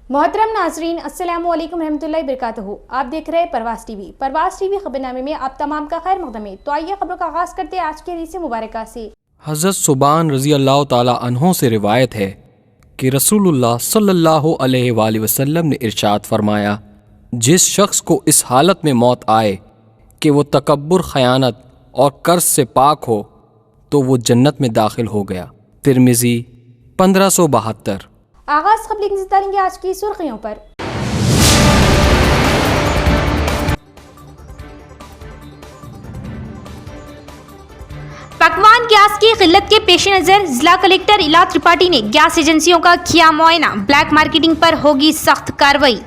मोहतरम नाजरीन, अस्सलामु अलैकुम रहमतुल्लाहि बरकातहू। आप देख रहे हैं परवास टीवी। परवास टीवी खबरनामे में आप तमाम का खैर मकदम है। तो आइए खबरों का आगाज करते हैं आज के हदीस मुबारक से। हज़रत सुबान रज़ी अल्लाह ताला अन्हो से रिवायत है कि रसूलुल्लाह सल्लल्लाहु अलैहि वसल्लम ने इरशाद फरमाया, जिस शख्स को इस हालत में मौत आए कि वो तकब्बुर, खयानत और कर्ज से पाक हो तो वो जन्नत में दाखिल हो गया। तिरमिज़ी 1572। आगाज खबर से डालेंगे आज की सुर्खियों पर। पकवान गैस की किल्लत के पेश नजर जिला कलेक्टर इला त्रिपाठी ने गैस एजेंसियों का किया मुआयना। ब्लैक मार्केटिंग पर होगी सख्त कार्रवाई।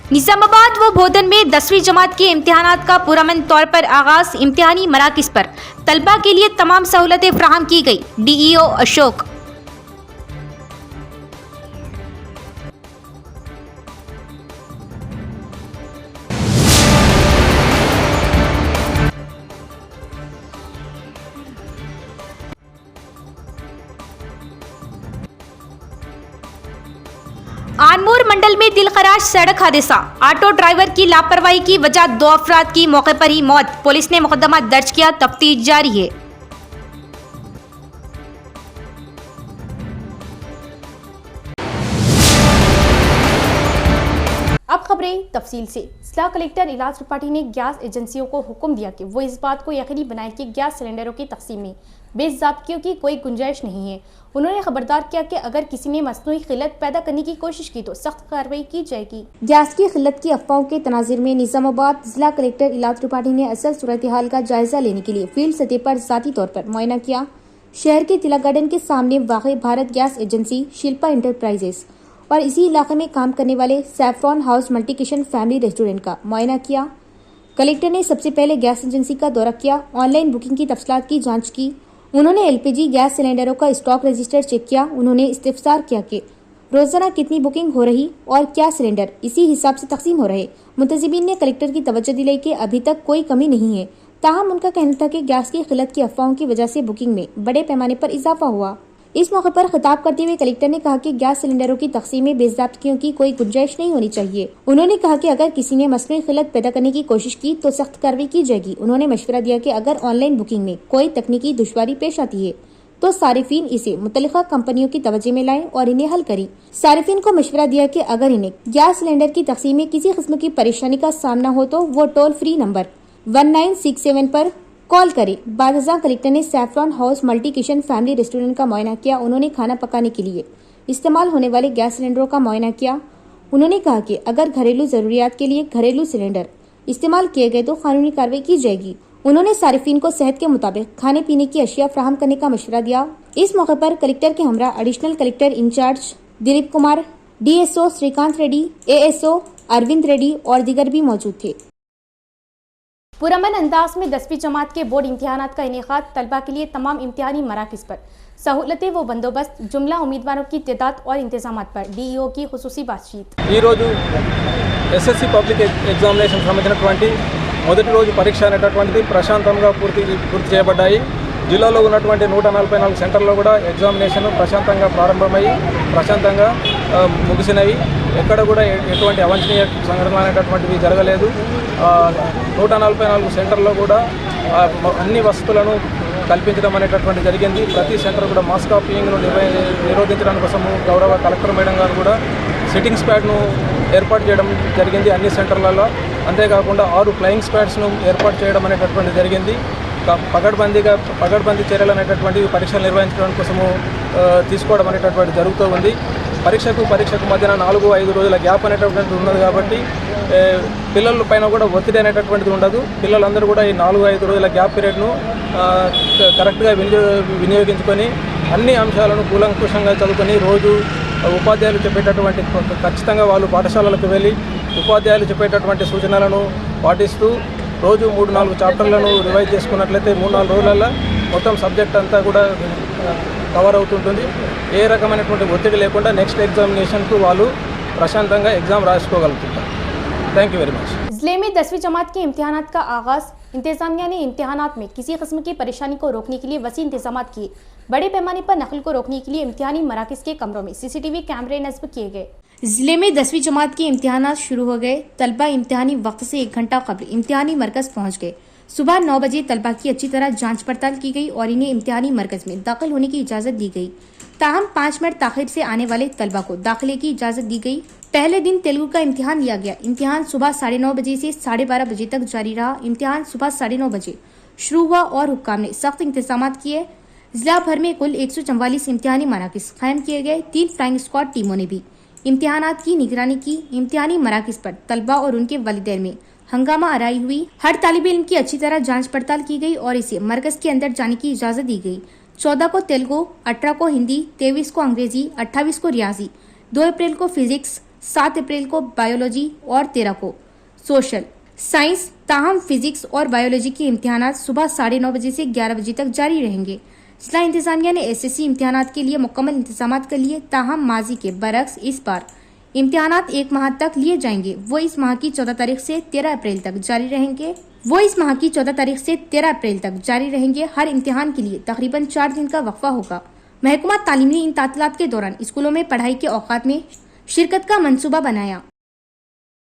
निजामाबाद व भोदन में 10वीं जमात के इम्तिहानात का पुरअमन तौर पर आगाज। इम्तिहानी मराकिज पर तलबा के लिए तमाम सहूलतें फराहम की गई। डीईओ अशोक। आनमोर मंडल में दिलखराश सड़क हादसा। ऑटो ड्राइवर की लापरवाही की वजह 2 अफराद की मौके पर ही मौत। पुलिस ने मुकदमा दर्ज किया, तफ्तीश जारी है। अब खबरें तफसील से। जिला कलेक्टर इला त्रिपाठी ने गैस एजेंसियों को हुक्म दिया कि वो इस बात को यकीनी बनाए कि गैस सिलेंडरों की तकसीम में बेज़ाब्तियों की कोई गुंजाइश नहीं है। उन्होंने खबरदार किया कि अगर किसी ने मसनूई खिल्लत पैदा करने की कोशिश की तो सख्त कार्रवाई की जाएगी। गैस की खिल्लत की अफवाहों के तनाजिर में निजामाबाद जिला कलेक्टर इला त्रिपाठी ने असल सूरत हाल का जायजा लेने के लिए फील्ड सतह पर ज़ाती तौर पर मुआयना किया। शहर के तिलक गार्डन के सामने वाक़ई Bharat gas agency, Shilpa enterprises और इसी इलाके में काम करने वाले saffron house multi kitchen family restaurant का मुआयना किया। कलेक्टर ने सबसे पहले गैस एजेंसी का दौरा किया, ऑनलाइन बुकिंग की तफसीलात की जांच की। उन्होंने एलपीजी गैस सिलेंडरों का स्टॉक रजिस्टर चेक किया। उन्होंने इस्तिफसार किया कि रोजाना कितनी बुकिंग हो रही और क्या सिलेंडर इसी हिसाब से तकसीम हो रहे। मुंतजिबीन ने कलेक्टर की तवज्जो दिलाई कि अभी तक कोई कमी नहीं है। ताहम उनका कहना था कि गैस की खिल्लत की अफवाहों की वजह से बुकिंग में बड़े पैमाने पर इजाफा हुआ। इस मौके पर खिताब करते हुए कलेक्टर ने कहा कि गैस सिलेंडरों की तकसीम में बेज़ाब्तियों की कोई गुंजाइश नहीं होनी चाहिए। उन्होंने कहा कि अगर किसी ने मसनूई खिल्लत पैदा करने की कोशिश की तो सख्त कार्रवाई की जाएगी। उन्होंने मशवरा दिया कि अगर ऑनलाइन बुकिंग में कोई तकनीकी दुश्वारी पेश आती है तो सारिफीन इसे मुतल्लिका कंपनियों की तवज्जो में लाएं और इन्हें हल करें। सारिफीन को मशवरा दिया कि अगर इन्हें गैस सिलेंडर की तकसीम में किसी किस्म की परेशानी का सामना हो तो वो टोल फ्री नंबर 1967 पर कॉल करें। बादशाह कलेक्टर ने saffron house multi kitchen family restaurant का मुआयना किया। उन्होंने खाना पकाने के लिए इस्तेमाल होने वाले गैस सिलेंडरों का मुआयना किया। उन्होंने कहा कि अगर घरेलू जरूरियात के लिए घरेलू सिलेंडर इस्तेमाल किए गए तो कानूनी कार्रवाई की जाएगी। उन्होंने सारिफीन को सेहत के मुताबिक खाने पीने की अशिया फराहम करने का मशवरा दिया। इस मौके पर कलेक्टर के हमरा additional collector incharge Dilip Kumar, DSO Srikanth Reddy, ASO Arvind Reddy और दीगर भी मौजूद थे। पुरअमन अंदाज में 10वीं जमात के बोर्ड इम्तिहानात का इनेकाद। तलबा के लिए तमाम इम्तिहानी मराकिज पर सहूलतें व बंदोबस्त। जुमला उम्मीदवारों की तादाद और इंतजामात पर डीईओ की खुसूसी बातचीत। एसएससी पब्लिक एग्जामिनेशन సంబంధించినటువంటి మొదటి రోజు పరీక్ష అనేటటువంటిది ప్రశాంతంగా పూర్తి చేయబడ్డాయి। జిల్లాలో ఉన్నటువంటి 144 సెంటర్లో కూడా ఎగ్జామినేషన్ ప్రశాంతంగా ప్రారంభమయ్యి ప్రశాంతంగా ముగిసినవి। ఎక్కడ కూడా ఎటువంటి అవాంఛనీయ సంఘటనలు అనేటటువంటివి జరగలేదు। 144 సెంటర్లో కూడా అన్ని వసతులను కల్పించడం అనేటటువంటి జరిగింది। ప్రతి సెంటర్ కూడా మాస్ కాపీయింగ్ను నిరోధించడానికి కోసము గౌరవ కలెక్టర్ మేడం గారు కూడా సిట్టింగ్ స్పాడ్ను ఏర్పాటు చేయడం జరిగింది అన్ని సెంటర్లలో। అంతేకాకుండా 6 ఫ్లయింగ్ స్పాడ్స్ను ఏర్పాటు చేయడం అనేటటువంటి జరిగింది। పగడ్బందీ చర్యలు అనేటటువంటి పరీక్షలు నిర్వహించడం కోసము తీసుకోవడం అనేటటువంటి జరుగుతూ ఉంది। పరీక్షకు మధ్యన 4-5 రోజుల గ్యాప్ అనేటటువంటిది ఉన్నది కాబట్టి పిల్లల పైన కూడా ఒత్తిడి అనేటటువంటిది ఉండదు। పిల్లలందరూ కూడా ఈ 4-5 రోజుల గ్యాప్ పీరియడ్ను కరెక్ట్గా వినియోగించుకొని అన్ని అంశాలను కూలంకుషంగా చదువుకొని రోజు ఉపాధ్యాయులు చెప్పేటటువంటి ఖచ్చితంగా వాళ్ళు పాఠశాలలకు వెళ్ళి ఉపాధ్యాయులు చెప్పేటటువంటి సూచనలను పాటిస్తూ రోజు 3-4 చాప్టర్లను రివైజ్ చేసుకున్నట్లయితే 3-4 రోజులలో మొత్తం సబ్జెక్ట్ అంతా కూడా కవర్ అవుతుంటుంది. ఏ రకమైనటువంటి ఒత్తిడి లేకుండా నెక్స్ట్ ఎగ్జామినేషన్కు వాళ్ళు ప్రశాంతంగా ఎగ్జామ్ రాసుకోగలుగుతుంటారు. Thank you very much. जिले में 10वीं जमात के इम्तिहानात का आगाज़। इंतजामिया ने इम्तिहानात में किसी किस्म की परेशानी को रोकने के लिए वसी इंतजामात किए। बड़े पैमाने पर नकल को रोकने के लिए इम्तिहानी मराकज़ के कमरों में CCTV कैमरे नस्ब किए गए। जिले में 10वीं जमात के इम्तिहानात शुरू हो गए। तलबा इम्तिहानी वक्त से 1 घंटा कबल इम्तिहानी मरकज़ पहुँच गए। सुबह 9 बजे तलबा की अच्छी तरह जाँच पड़ताल की गई और इन्हें इम्तिहानी मरकज़ में दाखिल होने की इजाज़त दी गई। ताहम 5 मिनट ताखिर से आने वाले तलबा को दाखिले की इजाज़त दी गई। पहले दिन तेलुगु का इम्तिहान लिया गया। इम्तिहान सुबह 9:30 बजे से 12:30 बजे तक जारी रहा। इम्तिहान सुबह 9:30 बजे शुरू हुआ और हुक्काम ने सख्त इंतजामात किए। जिला भर में कुल 144 इम्तिहानी मराकज़ कायम किए गए। 3 फ्लाइंग स्क्वाड टीमों ने भी इम्तिहानात की निगरानी की। इम्तिहानी मराकज़ पर तलबा और उनके वालिदैन में हंगामा आराई हुई। हर तालिब इल्म की अच्छी तरह जांच पड़ताल की गई और इसे मरकज़ के अंदर जाने की इजाज़त दी गई। 14 को तेलुगु, 18 को हिंदी, 23 को अंग्रेजी, 28 को रियाजी, 2 अप्रैल को फिजिक्स, 7 अप्रैल को बायोलॉजी और 13 को सोशल साइंस। ताहम फिजिक्स और बायोलॉजी के इम्तिहानात सुबह 9:30 बजे से 11 बजे तक जारी रहेंगे। जिला इंतजामिया ने SSC इम्तिहानात के लिए मुकम्मल इंतजामात कर लिए। ताहम माजी के बरक्स इस बार इम्तिहानात 1 माह तक लिए जाएंगे। वो इस माह की 14 तारीख से 13 अप्रैल तक जारी रहेंगे। हर इम्तिहान के लिए तकरीबन 4 दिन का वक्फा होगा। महकमा तालीम ने इन तातीलात के दौरान स्कूलों में पढ़ाई के औकात में शिरकत का मंसूबा बनाया।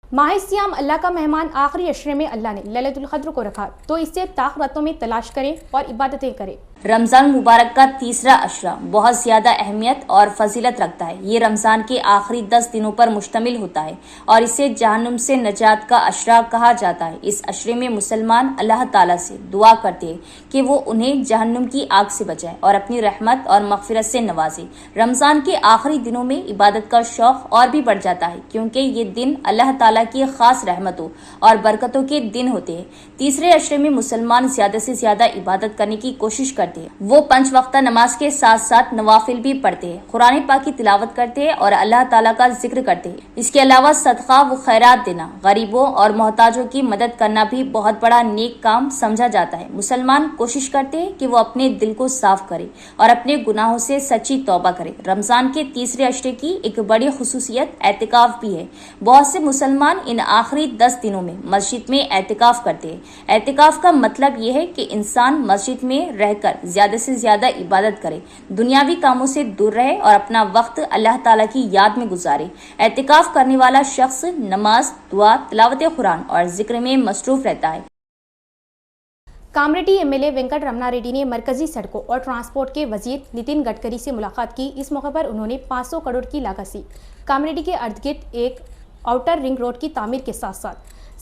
माह सियाम अल्लाह का मेहमान। आखिरी अशरे में अल्लाह ने लैलतुल क़द्र को रखा, तो इससे ताक़ रातों में तलाश करें और इबादतें करें। रमज़ान मुबारक का तीसरा अशरा बहुत ज़्यादा अहमियत और फजीलत रखता है। ये रमज़ान के आखिरी 10 दिनों पर मुश्तमिल होता है और इसे जहन्नुम से नजात का अशरा कहा जाता है। इस अशरे में मुसलमान अल्लाह ताला से दुआ करते हैं कि वो उन्हें जहन्नुम की आग से बचाए और अपनी रहमत और मग़फ़िरत से नवाजे। रमज़ान के आखिरी दिनों में इबादत का शौक़ और भी बढ़ जाता है, क्योंकि ये दिन अल्लाह ताला की ख़ास रहमतों और बरकतों के दिन होते हैं। तीसरे अशरे में मुसलमान ज़्यादा से ज़्यादा इबादत करने की कोशिश करते हैं। वो 5 वक्ता नमाज के साथ साथ नवाफिल भी पढ़ते हैं, कुरान पाक की तिलावत करते हैं और अल्लाह ताला का जिक्र करते हैं। इसके अलावा सदका व खैरात देना, गरीबों और मोहताजों की मदद करना भी बहुत बड़ा नेक काम समझा जाता है। मुसलमान कोशिश करते हैं कि वो अपने दिल को साफ करे और अपने गुनाहों से सच्ची तौबा करे। रमजान के तीसरे अशरे की एक बड़ी खुसूसियत एतिकाफ भी है। बहुत से मुसलमान इन आखिरी 10 दिनों में मस्जिद में एतिकाफ करते हैं। एतिकाफ का मतलब ये है कि इंसान मस्जिद में रहकर ज्यादा से ज्यादा इबादत करे, दुनियावी कामों से दूर रहे और अपना वक्त अल्लाह ताला की याद में गुजारे। एतिकाफ करने वाला शख्स नमाज, दुआ, तिलावत कुरान और जिक्र में मसरूफ रहता है। कामरेड्डी MLA वेंकट रमना रेड्डी ने मरकजी सड़कों और ट्रांसपोर्ट के वजीर नितिन गडकरी से मुलाकात की। इस मौके पर उन्होंने 500 करोड़ की लागत से कामरेड्डी के अर्द गिर्द एक आउटर रिंग रोड की तामीर के साथ साथ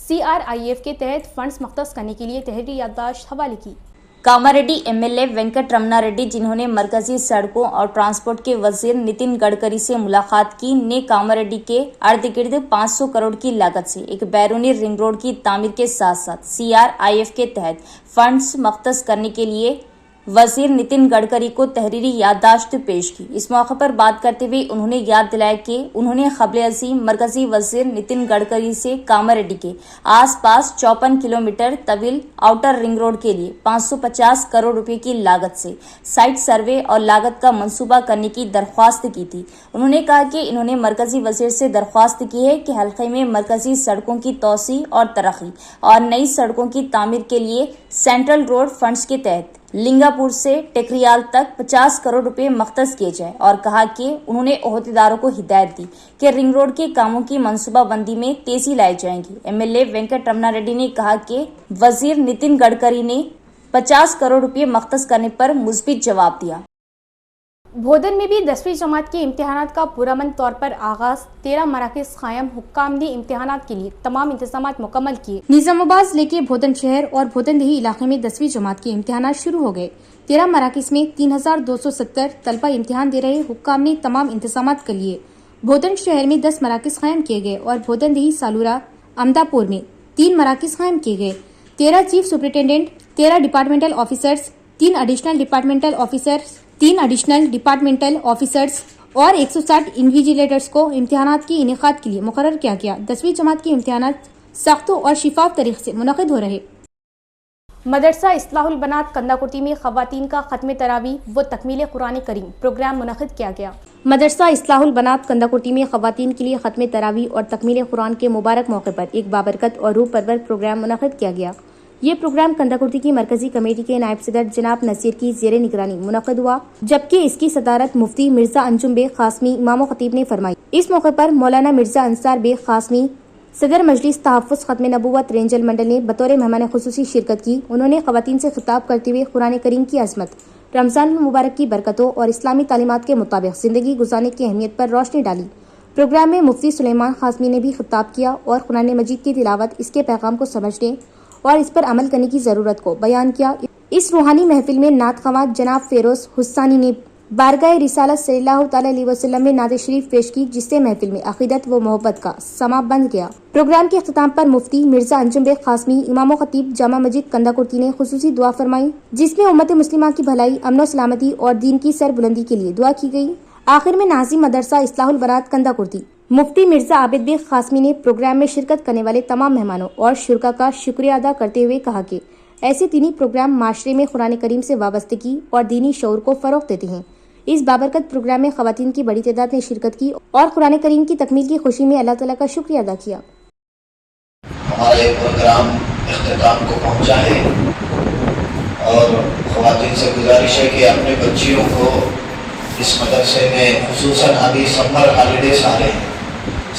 CRIF के तहत फंड्स मुख्तस करने के लिए तहरीरी याददाश्त हवाले की। कामारेड्डी MLA वेंकट रमना रेड्डी, जिन्होंने मरकजी सड़कों और ट्रांसपोर्ट के वजीर नितिन गडकरी से मुलाकात की, ने कामारेड्डी के अर्द गिर्द 500 करोड़ की लागत से एक बैरूनी रिंग रोड की तामीर के साथ साथ CRIF के तहत फंड्स मुख्तस करने के लिए वजीर नितिन गडकरी को तहरीरी याददाश्त पेश की। इस मौके पर बात करते हुए उन्होंने याद दिलाया कि उन्होंने क़ब्ल अज़ीम मरकजी वजीर नितिन गडकरी से कामारेड्डी के आसपास 54 किलोमीटर तवील आउटर रिंग रोड के लिए 550 करोड़ रुपए की लागत से साइट सर्वे और लागत का मंसूबा करने की दरख्वास्त की थी। उन्होंने कहा कि इन्होंने मरकजी वजीर से दरख्वास्त की है कि हल्के में मरकजी सड़कों की तोसी और तरक्की और नई सड़कों की तामीर के लिए सेंट्रल रोड फंड्स के तहत लिंगापुर से टेकरियाल तक 50 करोड़ रुपए मख्तस किए जाए और कहा कि उन्होंने ओहदेदारों को हिदायत दी कि रिंग रोड के कामों की मंसूबाबंदी में तेजी लाई जाएगी। MLA वेंकट रमना रेड्डी ने कहा कि वजीर नितिन गडकरी ने 50 करोड़ रुपए मख्तस करने पर मुस्बित जवाब दिया। भोदन में भी 10वीं जमात के इम्तिहानात का पुरअमन तौर पर आगाज। 13 मराकज़ कायम। हुक्काम ने इम्तिहानात के लिए तमाम इंतजामात मुकम्मल किए। निजामाबाद जिले के भोदन शहर और भोदन दही इलाके में 10वीं जमात के इम्तिहानात शुरू हो गए। 13 मराकज़ में 3270 तलबा इम्तिहान दे रहे। हुक्काम ने तमाम इंतजामात कर लिए। भोदन शहर में 10 मराकज़ कायम किए गए और भोदन दही, सालूरा, अमदापुर में 3 मराकज़ कायम किए गए। 13 chief superintendent, 13 departmental officers, 3 additional departmental officers और 160 इन्विजिलेटर्स को इम्तिहानात की इनेकाद के लिए मुकर्रर किया गया। 10वीं जमात के इम्तिहानात सख्त और शिफाफ तरीके से मुनक़िद हो रहे। مدرسہ اصلاح البنات کنداکرتی میں خواتین کا ختم تراویح و تکمیل قرآن کریم پروگرام منعقد کیا گیا۔ مدرسہ اصلاح البنات کنداکرتی میں خواتین کے لیے ختم تراویح اور تکمیل قرآن کے مبارک موقع پر ایک بابرکت اور روح پرور پروگرام منعقد کیا گیا۔ یہ پروگرام کنداکرتی کی مرکزی کمیٹی کے نائب صدر جناب نصیر کی زیر نگرانی منعقد ہوا، جبکہ اس کی صدارت مفتی مرزا انجم بیگ قاسمی امام و خطیب نے فرمائی۔ اس موقع پر مولانا مرزا انصار بیگ قاسمی صدر مجلس تحفظ ختم نبوت رینجل منڈل نے بطور مہمان خصوصی شرکت کی۔ انہوں نے خواتین سے خطاب کرتے ہوئے قرآن کریم کی عظمت، رمضان المبارک کی برکتوں اور اسلامی تعلیمات کے مطابق زندگی گزارنے کی اہمیت پر روشنی ڈالی۔ پروگرام میں مفتی سلیمان قاسمی نے بھی خطاب کیا اور قرآن مجید کی تلاوت، اس کے پیغام کو سمجھنے اور اس پر عمل کرنے کی ضرورت کو بیان کیا۔ اس روحانی محفل میں نعت خواں جناب فیروز حسانی نے بارگاہ رسالت صلی اللہ تعالی علیہ وسلم میں نعت شریف پیش کی، جس سے محفل میں عقیدت و محبت کا سما بن گیا۔ پروگرام کے اختتام پر مفتی مرزا انجم بیگ قاسمی امام و خطیب جامع مسجد کنداکرتی نے خصوصی دعا فرمائی، جس میں امت مسلمہ کی بھلائی، امن و سلامتی اور دین کی سربلندی کے لیے دعا کی گئی۔ آخر میں ناظم مدرسہ اصلاح البنات کنداکرتی مفتی مرزا عابد بیگ قاسمی نے پروگرام میں شرکت کرنے والے تمام مہمانوں اور شرکا کا شکریہ ادا کرتے ہوئے کہا کہ ایسے دینی پروگرام معاشرے میں قرآن کریم سے وابستگی اور دینی شعور کو فروغ دیتے ہیں۔ اس بابرکت پروگرام میں خواتین کی بڑی تعداد نے شرکت کی اور قرآن کریم کی تکمیل کی خوشی میں اللہ تعالیٰ کا شکریہ ادا کیا۔ ہمارے پروگرام اختتام کو پہنچا ہے اور خواتین سے گزارش ہے کہ اپنے بچیوں کو اس مدرسے میں خصوصاً ابھی سمر ہالیڈیز آ رہے ہیں،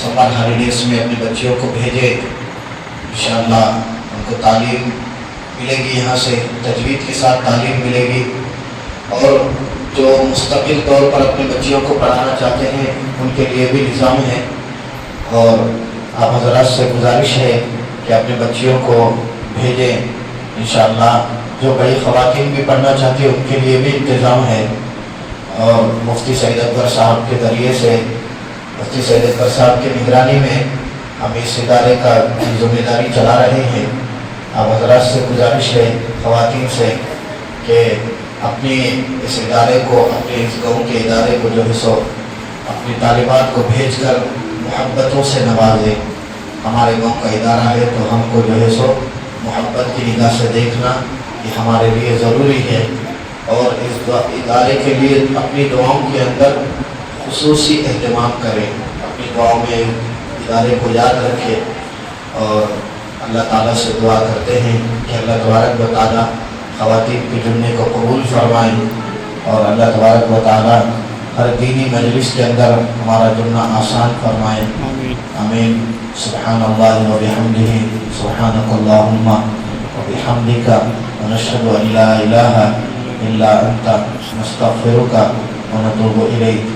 سمر ہالیڈیز میں اپنے بچیوں کو بھیجے، انشاءاللہ ان کو تعلیم ملے گی، یہاں سے تجوید کے ساتھ تعلیم ملے گی، اور جو مستقل طور پر اپنے بچیوں کو پڑھانا چاہتے ہیں ان کے لیے بھی نظام ہے۔ اور آپ حضرات سے گزارش ہے کہ اپنے بچیوں کو بھیجیں، انشاءاللہ جو بڑی خواتین بھی پڑھنا چاہتی ہیں ان کے لیے بھی انتظام ہے۔ اور مفتی سعید اکبر صاحب کے ذریعے سے، مفتی سعید اکبر صاحب کی نگرانی میں ہم اس ادارے کا ذمہ داری چلا رہے ہیں۔ آپ حضرات سے گزارش ہے خواتین سے کہ اپنی اس ادارے کو، اپنے اس گاؤں کے ادارے کو جو ہے سو اپنی طالبات کو بھیج کر محبتوں سے نوازے۔ ہمارے گاؤں کا ادارہ ہے تو ہم کو جو ہے سو محبت کی نگاہ سے دیکھنا یہ ہمارے لیے ضروری ہے، اور اس ادارے کے لیے اپنی دعاؤں کے اندر خصوصی اہتمام کریں، اپنی دعاؤں میں ادارے کو یاد رکھے، اور اللہ تعالیٰ سے دعا کرتے ہیں کہ اللہ تبارک و تعالیٰ خواتین کے جمعے کو قبول فرمائیں، اور اللہ تبارک و تعالیٰ ہر دینی مجلس کے اندر ہمارا جمعہ آسان فرمائیں، آمین۔ سبحان اللہ و بحمدہ، سبحانک اللہم و بحمدک، ونشہد ان لا الہ الا انت، نستغفرک ونتوب الیک۔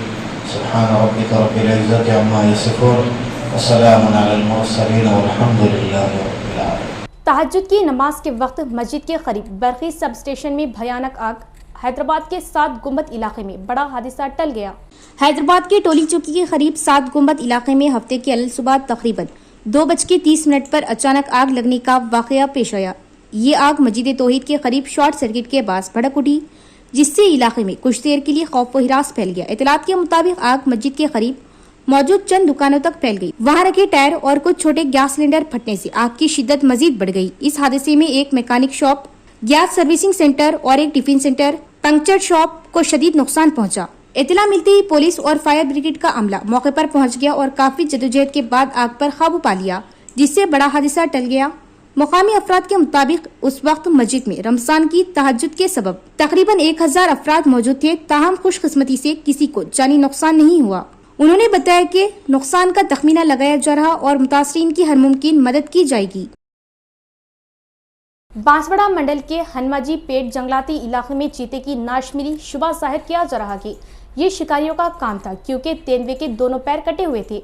سبحان ربک رب العزت عما یصفون، وسلام علی المرسلین، والحمد للہ رب العالمین۔ تہجد کی نماز کے وقت مسجد کے قریب برقی سب اسٹیشن میں بھیانک آگ، حیدرآباد کے 7 گنبد علاقے میں بڑا حادثہ ٹل گیا۔ حیدرآباد کے ٹولی چوکی کے قریب 7 گنبد علاقے میں ہفتے کے صبح تقریباً 2:30 پر اچانک آگ لگنے کا واقعہ پیش آیا۔ یہ آگ مسجد توحید کے قریب شارٹ سرکٹ کے باعث بھڑک اٹھی، جس سے علاقے میں کچھ دیر کے لیے خوف و ہراس پھیل گیا۔ اطلاعات کے مطابق آگ مسجد کے قریب موجود چند دکانوں تک پھیل گئی۔ وہاں رکھے ٹائر اور کچھ چھوٹے گیس سلنڈر پھٹنے سے آگ کی شدت مزید بڑھ گئی۔ اس حادثے میں ایک mechanic shop, gas servicing centre اور ایک ٹفن سینٹر، پنکچر شاپ کو شدید نقصان پہنچا۔ اطلاع ملتے ہی پولیس اور فائر بریگیڈ کا عملہ موقع پر پہنچ گیا اور کافی جدوجہد کے بعد آگ پر قابو پا لیا، جس سے بڑا حادثہ ٹل گیا۔ مقامی افراد کے مطابق اس وقت مسجد میں رمضان کی تہجد کے سبب تقریباً 1000 افراد موجود تھے، تاہم خوش قسمتی سے کسی کو جانی نقصان نہیں ہوا۔ انہوں نے بتایا کہ نقصان کا تخمینہ لگایا جا رہا اور متاثرین کی ہر ممکن مدد کی جائے گی۔ بانسواڑہ منڈل کے ہنماجی پیٹ جنگلاتی علاقے میں چیتے کی ناش ملی، شبہ ظاہر کیا جا رہا کہ یہ شکاریوں کا کام تھا کیونکہ تیندوے کے دونوں پیر کٹے ہوئے تھے۔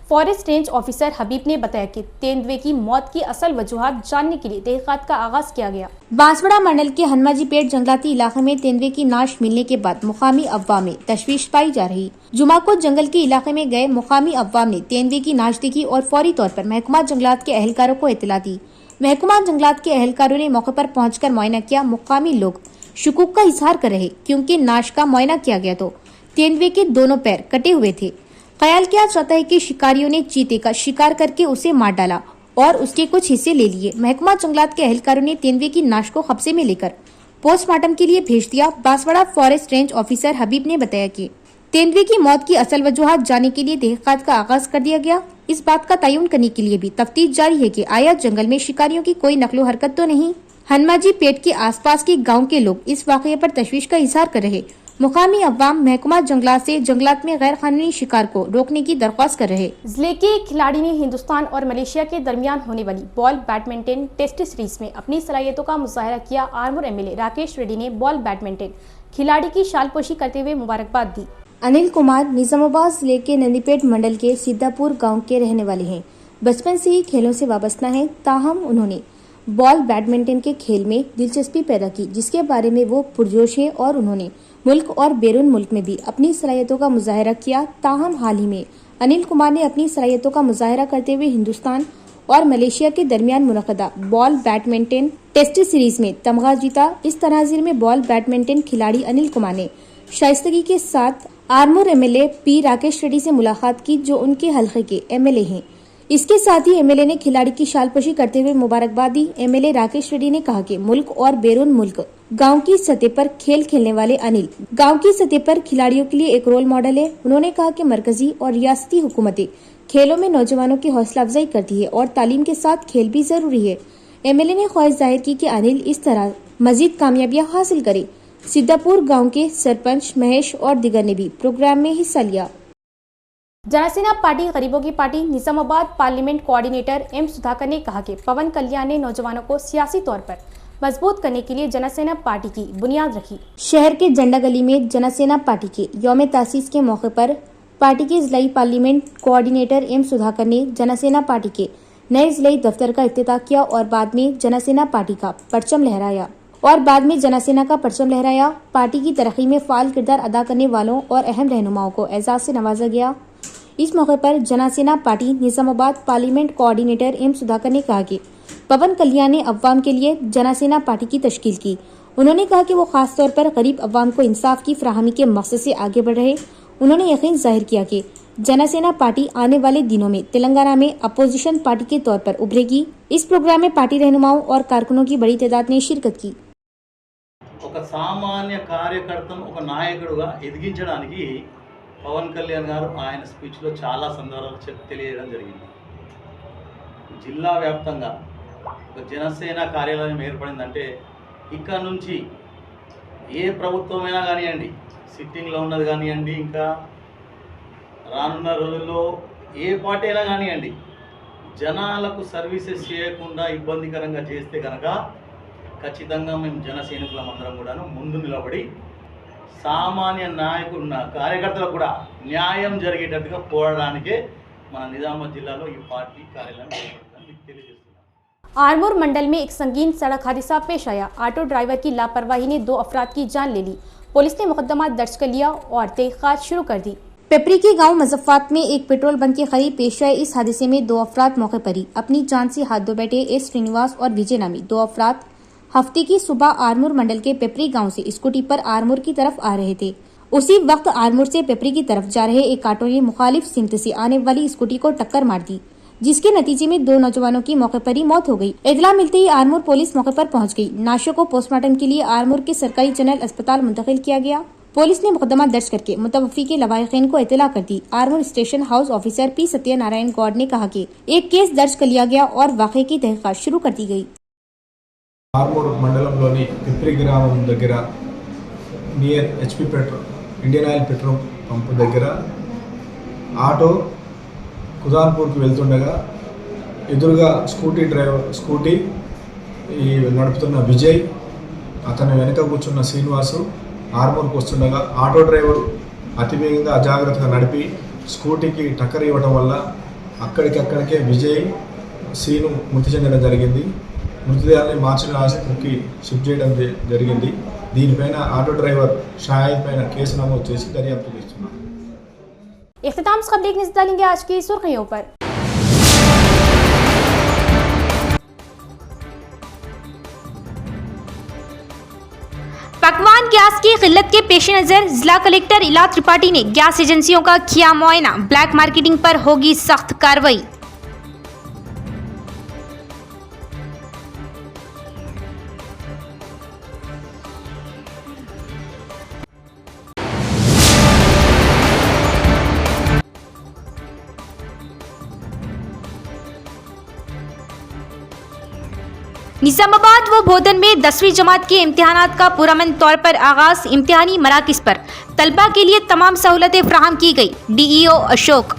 فارسٹ رینج آفیسر حبیب نے بتایا کہ تیندوے کی موت کی اصل وجوہات جاننے کے لیے تحقیقات کا آغاز کیا گیا۔ بانسواڑہ منڈل کے ہنماجی پیٹ جنگلاتی علاقے میں تیندوے کی ناش ملنے کے بعد مقامی عوام میں تشویش پائی جا رہی۔ جمعہ کو جنگل کے علاقے میں گئے مقامی عوام نے تیندوے کی ناش دیکھی اور فوری طور پر محکمہ جنگلات کے اہلکاروں کو اطلاع دی۔ محکمہ جنگلات کے اہلکاروں نے موقع پر پہنچ کر معائنہ کیا۔ مقامی لوگ شکوک کا اظہار کر رہے کیونکہ ناش کا معائنہ کیا گیا تو تیندوے کے دونوں پیر کٹے ہوئے تھے۔ خیال کیا جاتا ہے کہ شکاریوں نے چیتے کا شکار کر کے اسے مار ڈالا और उसके कुछ हिस्से ले लिए। महकमा जंगलात के एहलकारों ने तेंदुए की नाश को कब्जे में लेकर पोस्टमार्टम के लिए भेज दिया। बांसवाड़ा फॉरेस्ट रेंज ऑफिसर हबीब ने बताया कि तेंदुए की मौत की असल वजूहात जानने के लिए तहकीकात का आगाज कर दिया गया। इस बात का तयन करने के लिए भी तफ्तीश जारी है कि आया जंगल में शिकारियों की कोई नकलो हरकत तो नहीं। हनुमाजी पेट के आसपास के गांव के लोग इस वाकये पर तशवीश का इजहार कर रहे। मुकामी अवाम महकमा जंगलात से जंगलात में गैर कानूनी शिकार को रोकने की दरख्वास्त कर रहे। जिले के एक खिलाड़ी ने हिंदुस्तान और मलेशिया के दरमियान होने वाली बॉल बैडमिंटन टेस्ट सीरीज में अपनी सलाहियतों का मुजाहरा किया। आरमूर एमएलए राकेश रेड्डी ने बॉल बैडमिंटन खिलाड़ी की शालपोशी करते हुए मुबारकबाद दी। अनिल कुमार निजामाबाद जिले के नंदीपेट मंडल के सिद्धापुर गांव के रहने वाले हैं। बचपन से ही खेलों से वाबस्ता हैं। ताहम उन्होंने बॉल बैडमिंटन के खेल में दिलचस्पी पैदा की, जिसके बारे में वो पुरजोश हैं और उन्होंने मुल्क और बैरून मुल्क में भी अपनी सलाहियतों का मुजाहरा किया। ताहम हाल ही में अनिल कुमार ने अपनी सलाहियतों का मुजाहरा करते हुए हिंदुस्तान और मलेशिया के दरमियान मुनक़दा बॉल बैडमिंटन टेस्ट सीरीज में तमगा जीता। इस तनाज़ुर में बॉल बैडमिंटन खिलाड़ी अनिल कुमार ने शाइस्तगी के साथ आरमूर एमएलए पी राकेश रेड्डी से मुलाकात की, जो उनके हल्के के एमएलए हैं। इसके साथ ही एमएलए ने खिलाड़ी की शालपोशी करते हुए मुबारकबाद दी। एमएलए राकेश रेड्डी ने कहा कि मुल्क और बैरून मुल्क गांव की सतह पर खेल खेलने वाले अनिल गांव की सतह पर खिलाड़ियों के लिए एक रोल मॉडल है। उन्होंने कहा कि मरकजी और रियासती हुकूमतें खेलों में नौजवानों की हौसला अफजाई करती है और तालीम के साथ खेल भी जरूरी है। एमएलए ने ख्वाहिश जाहिर की कि अनिल इस तरह मजीद कामयाबियां हासिल करे। सिद्धापुर गांव के सरपंच महेश और दिगर ने भी प्रोग्राम में हिस्सा लिया। जनसेना पार्टी गरीबों की party Nizamabad parliament coordinator M Sudhakar ने कहा कि पवन कल्याण ने नौजवानों को सियासी तौर पर मजबूत करने के लिए जनसेना पार्टी की बुनियाद रखी। शहर के झंडा गली में जनसेना पार्टी के यौम तासीस के मौके पर पार्टी के जिलाई पार्लियामेंट कोऑर्डिनेटर एम सुधाकर ने जनसेना पार्टी के नए जिलाई दफ्तर का इफ्तिताह किया और बाद में जनसेना पार्टी का परचम लहराया। पार्टी की तरक्की में फाल किरदार अदा करने वालों और अहम रहनुमाओं को एजाज से नवाजा गया। इस मौके पर Janasena party Nizamabad parliament coordinator M Sudhakar ने कहा कि पवन कल्याण ने अवाम के लिए जनसेना पार्टी की तश्कील की। उन्होंने कहा कि वो खास तौर पर गरीब अवाम को इंसाफ की फराहमी के मकसद से आगे बढ़ रहे। उन्होंने यकीन जाहिर किया कि जनसेना पार्टी आने वाले दिनों में तेलंगाना में अपोजिशन पार्टी के तौर पर उभरेगी। इस प्रोग्राम में पार्टी रहनुमाओं और कारकुनों की बड़ी तादाद ने शिरकत की। ఒక సామాన్య కార్యకర్తను ఒక నాయకుడిగా ఎదిగించడానికి పవన్ కళ్యాణ్ గారు ఆయన స్పీచ్లో చాలా సందర్భాలు తెలియజేయడం జరిగింది. జిల్లా వ్యాప్తంగా ఒక జనసేన కార్యాలయం ఏర్పడిందంటే ఇక్కడ నుంచి ఏ ప్రభుత్వమైనా కానివ్వండి, సిట్టింగ్లో ఉన్నది కానివ్వండి, ఇంకా రానున్న రోజుల్లో ఏ పార్టీ అయినా కానివ్వండి, జనాలకు సర్వీసెస్ చేయకుండా ఇబ్బందికరంగా చేస్తే కనుక ఖచ్చితంగా మేము జన సైనికులం అందరం కూడాను ముందు నిలబడి సామాన్య నాయకున్న కార్యకర్తలకు కూడా న్యాయం జరిగేటట్టుగా పోరాడడానికే మన నిజామాబాద్ జిల్లాలో ఈ పార్టీ కార్యాలయం ఏర్పడుతుందని మీకు తెలియజేస్తున్నాను। आरमूर मंडल में एक संगीन सड़क हादसा पेश आया। ऑटो ड्राइवर की लापरवाही ने 2 अफराद की जान ले ली। पुलिस ने मुकदमा दर्ज कर लिया और तहकीकात शुरू कर दी। पिपरी के गांव मुजफ्फराबाद में एक पेट्रोल बंक के करीब पेश आए इस हादसे में 2 अफराद मौके पर ही अपनी जान से हाथ धो बैठे। एस श्रीनिवास और विजय नामी 2 अफराद हफ्ते की सुबह आरमूर मंडल के पिपरी गांव से स्कूटी पर आरमूर की तरफ आ रहे थे। उसी वक्त आरमूर से पिपरी की तरफ जा रहे एक ऑटो ने मुखालिफ सिमत से आने वाली स्कूटी को टक्कर मार दी, जिसके नतीजे में 2 नौजवानों की मौके पर ही मौत हो गई। इतला मिलते ही आरमूर पुलिस मौके पर पहुंच गई। नाशों को पोस्टमार्टम के लिए आरमूर के सरकारी जनरल अस्पताल मुंतकिल किया गया। पुलिस ने मुकदमा दर्ज करके मुतवफ़ी के लवाहिकीन को इत्तला कर दी। Armoor station house officer P Satyanarayana Goud ने कहा कि एक केस दर्ज कर लिया गया और वाक़े की तहकीकात शुरू कर दी गई। ఆర్మూర్ మండలంలోని పిప్రి గ్రామం దగ్గర near HP petrol Indian oil petrol pump దగ్గర ఆటో కుదాన్పూర్కి వెళ్తుండగా ఎదురుగా స్కూటీ నడుపుతున్న విజయ్, అతని వెనక కూర్చున్న శ్రీనివాసు ఆర్మూర్కి వస్తుండగా ఆటో డ్రైవర్ అతివేగంగా అజాగ్రత్తగా నడిపి స్కూటీకి టక్కర్ ఇవ్వడం వల్ల అక్కడికక్కడికే విజయ్, శ్రీను మృతి చెందడం జరిగింది. మృతదేహాన్ని మార్చిన ఆసుపత్రికి షిఫ్ట్ చేయడం జరిగింది. దీనిపైన ఆటో డ్రైవర్ షాహిద్ పైన కేసు నమోదు చేసి దర్యాప్తు చేస్తున్నారు। इख्तिताम से खबर नजर डालेंगे आज की सुर्खियों पर। पकवान गैस की किल्लत के पेश नजर जिला कलेक्टर इला त्रिपाठी ने गैस एजेंसियों का किया मुआयना। ब्लैक मार्केटिंग पर होगी सख्त कार्रवाई। निजामाबाद व भोदन में 10वीं जमात के इम्तिहानात का पुरअमन तौर पर आगाज। इम्तिहानी मराकिज़ पर तलबा के लिए तमाम सहूलतें फराहम की गई। DEO अशोक।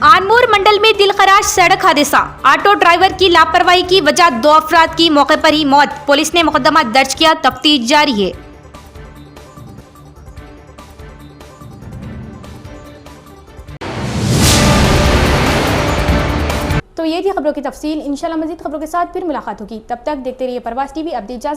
आनमोर मंडल में दिलखराश सड़क हादसा। ऑटो ड्राइवर की लापरवाही की वजह 2 अफराद की मौके पर ही मौत। पुलिस ने मुकदमा दर्ज किया, तफ्तीश जारी है। तो ये थी खबरों की तफसील। इंशाल्लाह मज़ीद खबरों के साथ फिर मुलाकात होगी। तब तक देखते रहिए परवाज़ TV। अब दी इजाज़त।